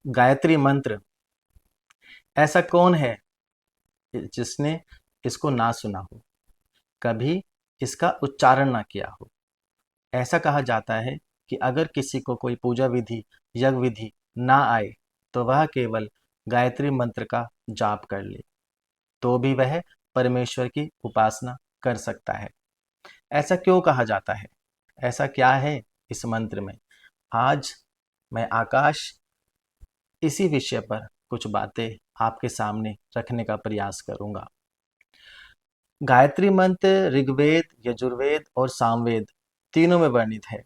गायत्री मंत्र ऐसा कौन है जिसने इसको ना सुना हो, कभी इसका उच्चारण ना किया हो। ऐसा कहा जाता है कि अगर किसी को कोई पूजा विधि, यज्ञ विधि ना आए तो वह केवल गायत्री मंत्र का जाप कर ले, तो भी वह परमेश्वर की उपासना कर सकता है। ऐसा क्यों कहा जाता है? ऐसा क्या है इस मंत्र में? आज मैं आकाश इसी विषय पर कुछ बातें आपके सामने रखने का प्रयास करूंगा। गायत्री मंत्र ऋग्वेद, यजुर्वेद और सामवेद तीनों में वर्णित है।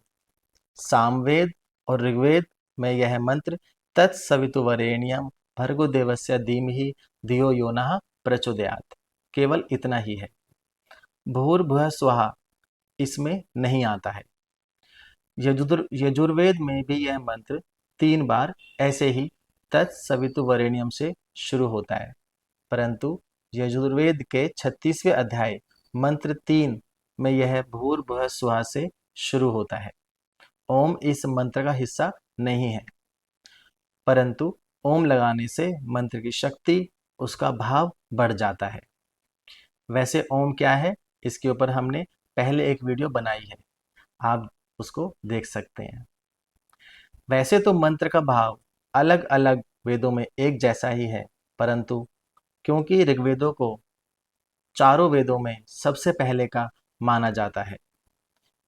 सामवेद और ऋग्वेद में यह मंत्र तत्सवितुर्वरेण्यं भर्गो देवस्य धीमहि धियो यो नः प्रचोदयात्, केवल इतना ही है। भूर्भुवः स्वः इसमें नहीं आता है। यजुर्वेद में भी यह मंत्र 3 बार ऐसे ही तत्सवितुर्वरेण्यम से शुरू होता है, परंतु यजुर्वेद के 36वें अध्याय मंत्र 3 में यह भूर्भुवः स्वः से शुरू होता है। ओम इस मंत्र का हिस्सा नहीं है, परंतु ओम लगाने से मंत्र की शक्ति, उसका भाव बढ़ जाता है। वैसे ओम क्या है, इसके ऊपर हमने पहले एक वीडियो बनाई है, आप उसको देख सकते हैं। वैसे तो मंत्र का भाव अलग अलग वेदों में एक जैसा ही है, परंतु क्योंकि ऋग्वेदों को चारों वेदों में सबसे पहले का माना जाता है,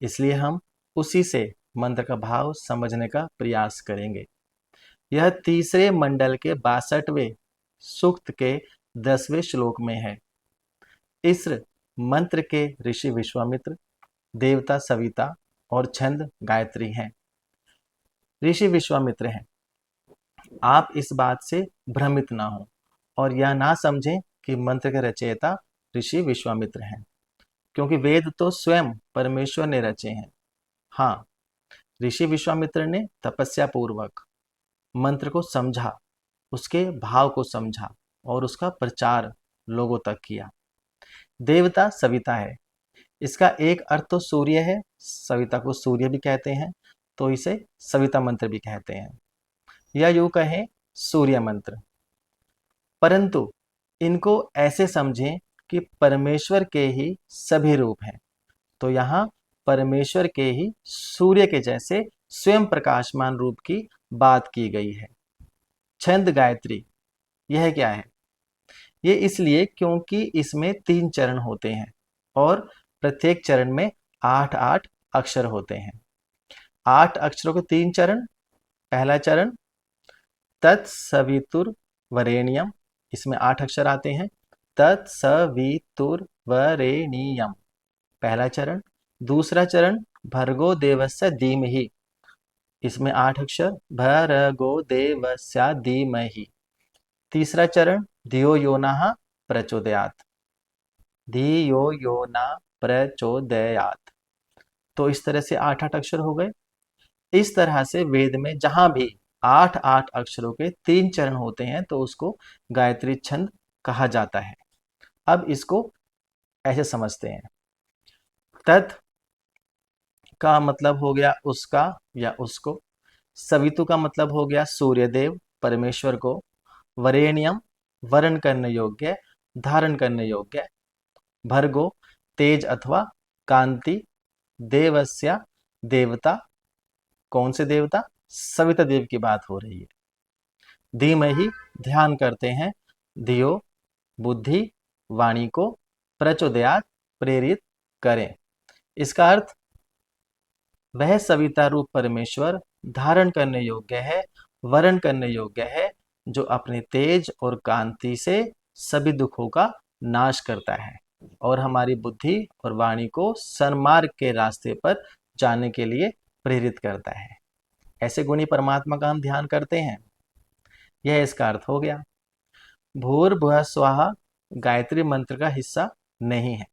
इसलिए हम उसी से मंत्र का भाव समझने का प्रयास करेंगे। यह तीसरे मंडल के 62वें सूक्त के 10वें श्लोक में है। इस मंत्र के ऋषि विश्वामित्र, देवता सविता और छंद गायत्री हैं। ऋषि विश्वामित्र हैं। आप इस बात से भ्रमित ना हो और यह ना समझें कि मंत्र के रचयिता ऋषि विश्वामित्र हैं, क्योंकि वेद तो स्वयं परमेश्वर ने रचे हैं। हाँ, ऋषि विश्वामित्र ने तपस्या पूर्वक मंत्र को समझा, उसके भाव को समझा और उसका प्रचार लोगों तक किया। देवता सविता है, इसका एक अर्थ तो सूर्य है, सविता को सूर्य भी कहते हैं, तो इसे सविता मंत्र भी कहते हैं, या यूं कहें सूर्य मंत्र। परंतु इनको ऐसे समझें कि परमेश्वर के ही सभी रूप हैं, तो यहाँ परमेश्वर के ही सूर्य के जैसे स्वयं प्रकाशमान रूप की बात की गई है। छंद गायत्री यह क्या है? ये इसलिए क्योंकि इसमें 3 चरण होते हैं और प्रत्येक चरण में 8-8 अक्षर होते हैं। 8 अक्षरों के 3 चरण। पहला चरण तत्सवितुर्वरेण्यम, इसमें 8 अक्षर आते हैं। तत्सवितुर्वरेण्यम पहला चरण। दूसरा चरण भर्गो देवस्य धीमहि, इसमें 8 अक्षर, भर्गो देवस्य धीमहि। तीसरा चरण धियो यो नः प्रचोदयात्, धियो यो न प्रचोदयात्। तो इस तरह से 8-8 अक्षर हो गए। इस तरह से वेद में जहां भी 8-8 अक्षरों के 3 चरण होते हैं तो उसको गायत्री छंद कहा जाता है। अब इसको ऐसे समझते हैं। तत् का मतलब हो गया उसका या उसको। सवितु का मतलब हो गया सूर्यदेव, परमेश्वर को। वरेण्यम वर्ण करने योग्य, धारण करने योग्य। भर्गो तेज अथवा कांति। देवस्य देवता, कौन से देवता? सविता देव की बात हो रही है। धीमहि ध्यान करते हैं, धियो बुद्धि, वाणी को, प्रचोदयात प्रेरित करें। इसका अर्थ वह सविता रूप परमेश्वर धारण करने योग्य है, वर्ण करने योग्य है, जो अपने तेज और कांति से सभी दुखों का नाश करता है और हमारी बुद्धि और वाणी को सन्मार्ग के रास्ते पर जाने के लिए प्रेरित करता है। ऐसे गुणी परमात्मा का हम ध्यान करते हैं। यह इसका अर्थ हो गया। भूर्भुवः स्वः गायत्री मंत्र का हिस्सा नहीं है,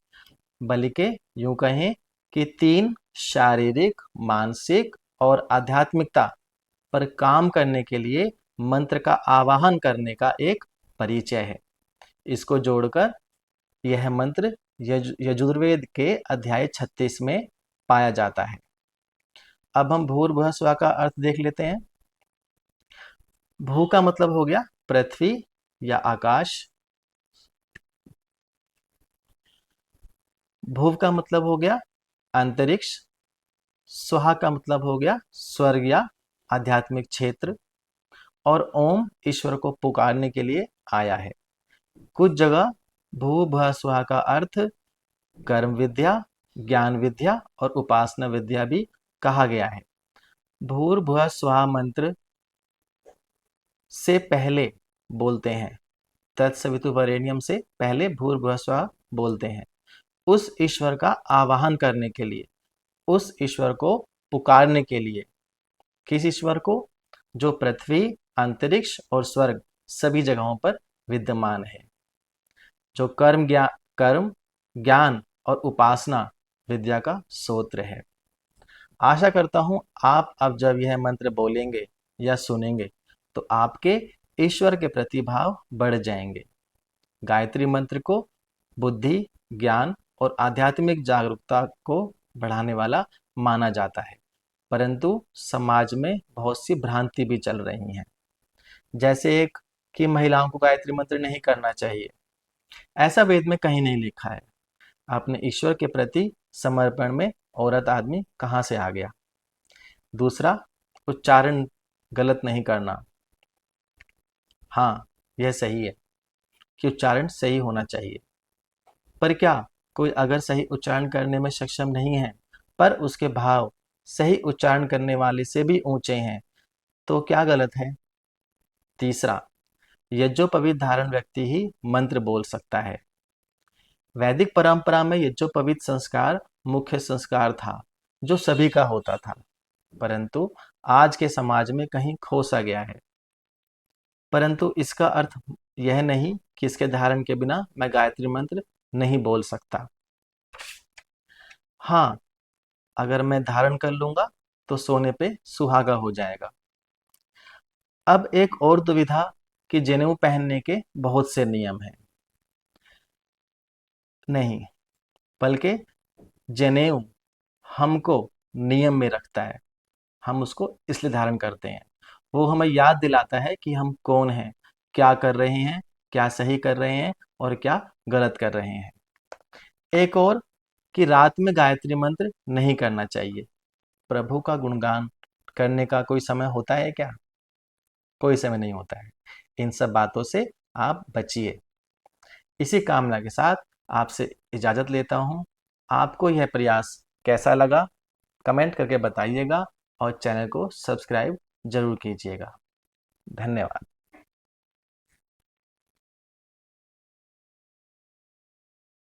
बल्कि यूं कहें कि 3 शारीरिक, मानसिक और आध्यात्मिकता पर काम करने के लिए मंत्र का आवाहन करने का एक परिचय है। इसको जोड़कर यह मंत्र यजुर्वेद के अध्याय 36 में पाया जाता है। अब हम भूर्भुवः स्वः का अर्थ देख लेते हैं। भू का मतलब हो गया पृथ्वी या आकाश। भुव का मतलब हो गया अंतरिक्ष। स्वहा का मतलब हो गया स्वर्ग या आध्यात्मिक क्षेत्र। और ओम ईश्वर को पुकारने के लिए आया है। कुछ जगह भू भुव स्वहा का अर्थ कर्म विद्या, ज्ञान विद्या और उपासना विद्या भी कहा गया है। भूर्भुवः स्वहा मंत्र से पहले बोलते हैं, तत्सवितुर्वरेण्यम से पहले भूर्भुवः स्वहा बोलते हैं। उस ईश्वर का आवाहन करने के लिए, उस ईश्वर को पुकारने के लिए। किस ईश्वर को? जो पृथ्वी, अंतरिक्ष और स्वर्ग सभी जगहों पर विद्यमान है, जो कर्म ज्ञान और उपासना विद्या का स्रोत है। आशा करता हूं आप अब जब यह मंत्र बोलेंगे या सुनेंगे तो आपके ईश्वर के प्रति भाव बढ़ जाएंगे। गायत्री मंत्र को बुद्धि, ज्ञान और आध्यात्मिक जागरूकता को बढ़ाने वाला माना जाता है, परंतु समाज में बहुत सी भ्रांति भी चल रही हैं। जैसे एक कि महिलाओं को गायत्री मंत्र नहीं करना चाहिए, ऐसा वेद में कहीं नहीं लिखा है। अपने ईश्वर के प्रति समर्पण में औरत आदमी कहाँ से आ गया? दूसरा, उच्चारण गलत नहीं करना। हाँ, यह सही है कि उच्चारण सही होना चाहिए, पर क्या कोई अगर सही उच्चारण करने में सक्षम नहीं है पर उसके भाव सही उच्चारण करने वाले से भी ऊंचे हैं तो क्या गलत है? तीसरा, यज्ञोपवीत धारण व्यक्ति ही मंत्र बोल सकता है। वैदिक परंपरा में यज्ञोपवीत संस्कार मुख्य संस्कार था जो सभी का होता था, परंतु आज के समाज में कहीं खो सा गया है। परंतु इसका अर्थ यह नहीं कि इसके धारण के बिना मैं गायत्री मंत्र नहीं बोल सकता। हाँ, अगर मैं धारण कर लूंगा तो सोने पे सुहागा हो जाएगा। अब एक और दुविधा कि जनेऊ पहनने के बहुत से नियम हैं। नहीं, बल्कि जनेऊ हमको नियम में रखता है। हम उसको इसलिए धारण करते हैं, वो हमें याद दिलाता है कि हम कौन हैं, क्या कर रहे हैं, क्या सही कर रहे हैं और क्या गलत कर रहे हैं। एक और कि रात में गायत्री मंत्र नहीं करना चाहिए। प्रभु का गुणगान करने का कोई समय होता है क्या? कोई समय नहीं होता है। इन सब बातों से आप बचिए। इसी कामना के साथ आपसे इजाज़त लेता हूँ। आपको यह प्रयास कैसा लगा कमेंट करके बताइएगा और चैनल को सब्सक्राइब जरूर कीजिएगा। धन्यवाद।